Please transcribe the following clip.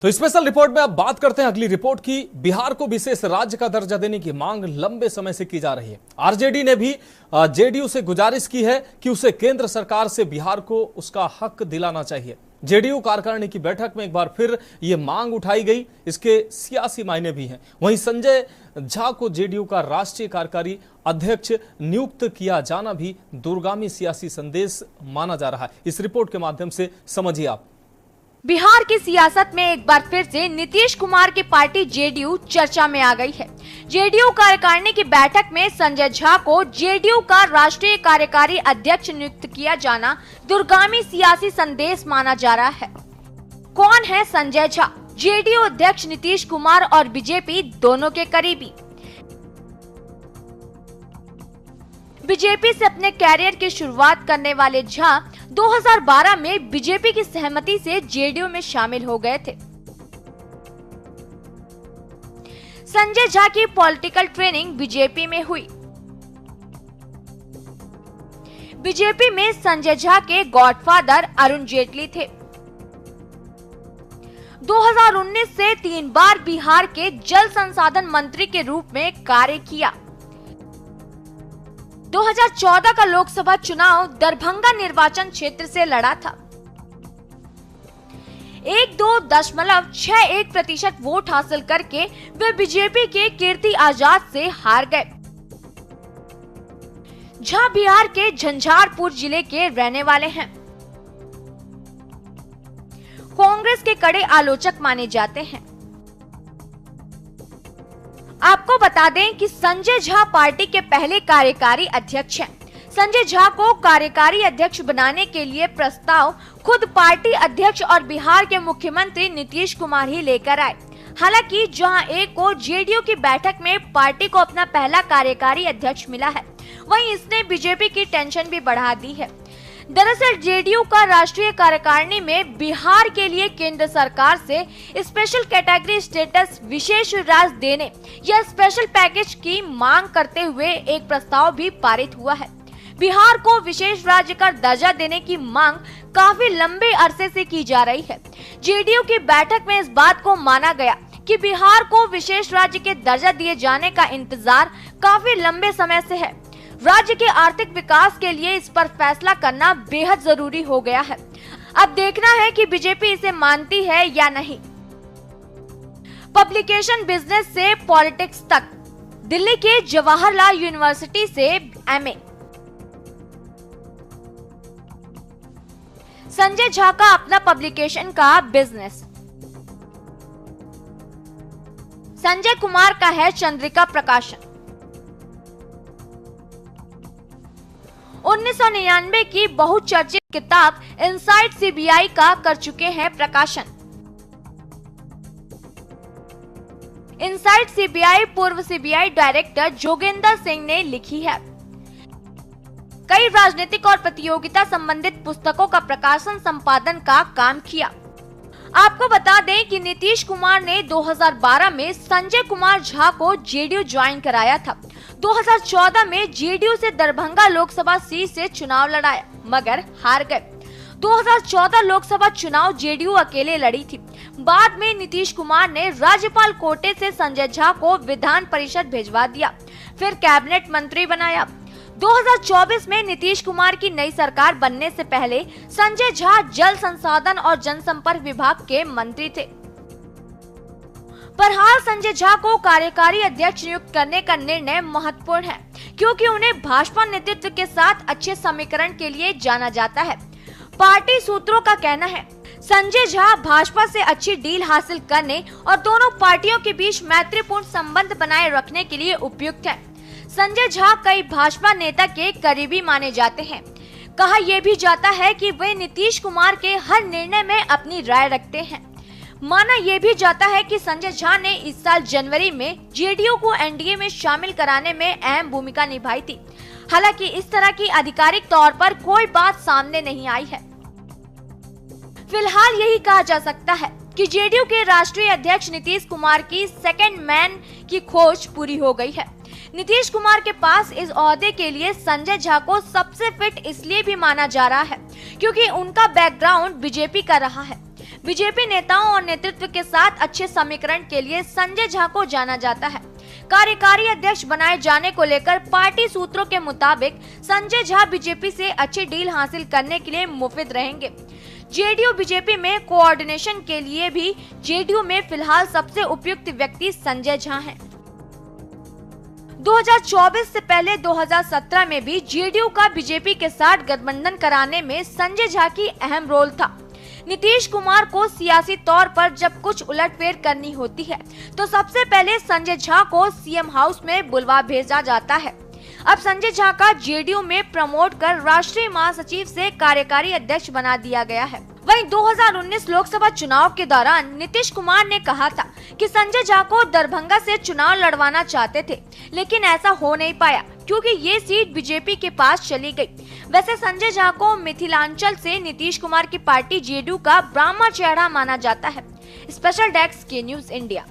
तो special report में अब बात करते हैं अगली रिपोर्ट की। बिहार को विशेष राज्य का दर्जा देने की मांग लंबे समय से की जा रही है। आरजेडी ने भी जेडीयू से गुजारिश की है कि उसे केंद्र सरकार से बिहार को उसका हक दिलाना चाहिए। जेडीयू कार्यकारिणी की बैठक में एक बार फिर यह मांग उठाई गई। इसके सियासी मायने भी हैं। वहीं संजय झा को जेडीयू का राष्ट्रीय कार्यकारी अध्यक्ष नियुक्त किया जाना भी दूरगामी सियासी संदेश माना जा रहा है। इस रिपोर्ट के माध्यम से समझिए आप। बिहार की सियासत में एक बार फिर से नीतीश कुमार की पार्टी जेडीयू चर्चा में आ गई है। जेडीयू कार्यकारिणी की बैठक में संजय झा को जेडीयू का राष्ट्रीय कार्यकारी अध्यक्ष नियुक्त किया जाना दूरगामी सियासी संदेश माना जा रहा है। कौन है संजय झा? जेडीयू अध्यक्ष नीतीश कुमार और बीजेपी दोनों के करीबी। बीजेपी से अपने कैरियर की शुरुआत करने वाले झा 2012 में बीजेपी की सहमति से जेडीयू में शामिल हो गए थे। संजय झा की पॉलिटिकल ट्रेनिंग बीजेपी में हुई। बीजेपी में संजय झा के गॉडफादर अरुण जेटली थे। 2019 से 3 बार बिहार के जल संसाधन मंत्री के रूप में कार्य किया। 2014 का लोकसभा चुनाव दरभंगा निर्वाचन क्षेत्र से लड़ा था। 12.61% वोट हासिल करके वे बीजेपी के कीर्ति आजाद से हार गए। झा बिहार के झंझारपुर जिले के रहने वाले हैं। कांग्रेस के कड़े आलोचक माने जाते हैं। आपको बता दें कि संजय झा पार्टी के पहले कार्यकारी अध्यक्ष हैं। संजय झा को कार्यकारी अध्यक्ष बनाने के लिए प्रस्ताव खुद पार्टी अध्यक्ष और बिहार के मुख्यमंत्री नीतीश कुमार ही लेकर आए। हालांकि जहां एक को जेडीयू की बैठक में पार्टी को अपना पहला कार्यकारी अध्यक्ष मिला है, वहीं इसने बीजेपी की टेंशन भी बढ़ा दी है। दरअसल जेडीयू का राष्ट्रीय कार्यकारिणी में बिहार के लिए केंद्र सरकार से स्पेशल कैटेगरी स्टेटस, विशेष राज्य देने या स्पेशल पैकेज की मांग करते हुए एक प्रस्ताव भी पारित हुआ है। बिहार को विशेष राज्य का दर्जा देने की मांग काफी लंबे अरसे से की जा रही है। जेडीयू की बैठक में इस बात को माना गया कि बिहार को विशेष राज्य के दर्जा दिए जाने का इंतजार काफी लंबे समय से है। राज्य के आर्थिक विकास के लिए इस पर फैसला करना बेहद जरूरी हो गया है। अब देखना है कि बीजेपी इसे मानती है या नहीं। पब्लिकेशन बिजनेस से पॉलिटिक्स तक, दिल्ली के जवाहरलाल यूनिवर्सिटी से एमए। संजय झा का अपना पब्लिकेशन का बिजनेस। संजय कुमार का है चंद्रिका प्रकाशन। 1999 की बहुचर्चित किताब इनसाइड सीबीआई का कर चुके हैं प्रकाशन। इनसाइड सीबीआई पूर्व सीबीआई डायरेक्टर जोगेंद्र सिंह ने लिखी है। कई राजनीतिक और प्रतियोगिता संबंधित पुस्तकों का प्रकाशन संपादन का काम किया। आपको बता दें कि नीतीश कुमार ने 2012 में संजय कुमार झा को जेडीयू ज्वाइन कराया था। 2014 में जेडीयू से दरभंगा लोकसभा सीट से चुनाव लड़ाया, मगर हार गए। 2014 लोकसभा चुनाव जेडीयू अकेले लड़ी थी। बाद में नीतीश कुमार ने राज्यपाल कोटे से संजय झा को विधान परिषद भेजवा दिया, फिर कैबिनेट मंत्री बनाया। 2024 में नीतीश कुमार की नई सरकार बनने से पहले संजय झा जल संसाधन और जनसंपर्क विभाग के मंत्री थे। बहरहाल संजय झा को कार्यकारी अध्यक्ष नियुक्त करने का निर्णय महत्वपूर्ण है, क्योंकि उन्हें भाजपा नेतृत्व के साथ अच्छे समीकरण के लिए जाना जाता है। पार्टी सूत्रों का कहना है संजय झा भाजपा से अच्छी डील हासिल करने और दोनों पार्टियों के बीच मैत्रीपूर्ण संबंध बनाए रखने के लिए उपयुक्त है। संजय झा कई भाजपा नेता के करीबी माने जाते हैं। कहा यह भी जाता है कि वे नीतीश कुमार के हर निर्णय में अपनी राय रखते हैं। माना यह भी जाता है कि संजय झा ने इस साल जनवरी में जेडीयू को एनडीए में शामिल कराने में अहम भूमिका निभाई थी। हालांकि इस तरह की आधिकारिक तौर पर कोई बात सामने नहीं आई है। फिलहाल यही कहा जा सकता है कि जेडीयू के राष्ट्रीय अध्यक्ष नीतीश कुमार की सेकंड मैन की खोज पूरी हो गई है। नीतीश कुमार के पास इस ओहदे के लिए संजय झा को सबसे फिट इसलिए भी माना जा रहा है क्योंकि उनका बैकग्राउंड बीजेपी का रहा है। बीजेपी नेताओं और नेतृत्व के साथ अच्छे समीकरण के लिए संजय झा को जाना जाता है। कार्यकारी अध्यक्ष बनाए जाने को लेकर पार्टी सूत्रों के मुताबिक संजय झा बीजेपी से अच्छी डील हासिल करने के लिए मुफिद रहेंगे। जेडीयू बीजेपी में कोऑर्डिनेशन के लिए भी जेडीयू में फिलहाल सबसे उपयुक्त व्यक्ति संजय झा हैं। 2024 से पहले 2017 में भी जेडीयू का बीजेपी के साथ गठबंधन कराने में संजय झा की अहम रोल था। नीतीश कुमार को सियासी तौर पर जब कुछ उलटफेर करनी होती है तो सबसे पहले संजय झा को सीएम हाउस में बुलवा भेजा जाता है। अब संजय झा का जेडीयू में प्रमोट कर राष्ट्रीय महासचिव से कार्यकारी अध्यक्ष बना दिया गया है। वहीं 2019 लोकसभा चुनाव के दौरान नीतीश कुमार ने कहा था कि संजय झा को दरभंगा से चुनाव लड़वाना चाहते थे, लेकिन ऐसा हो नहीं पाया क्योंकि ये सीट बीजेपी के पास चली गई। वैसे संजय झा को मिथिलांचल से नीतीश कुमार की पार्टी जेडीयू का ब्राह्मण चेहरा माना जाता है। स्पेशल डेस्क के न्यूज इंडिया।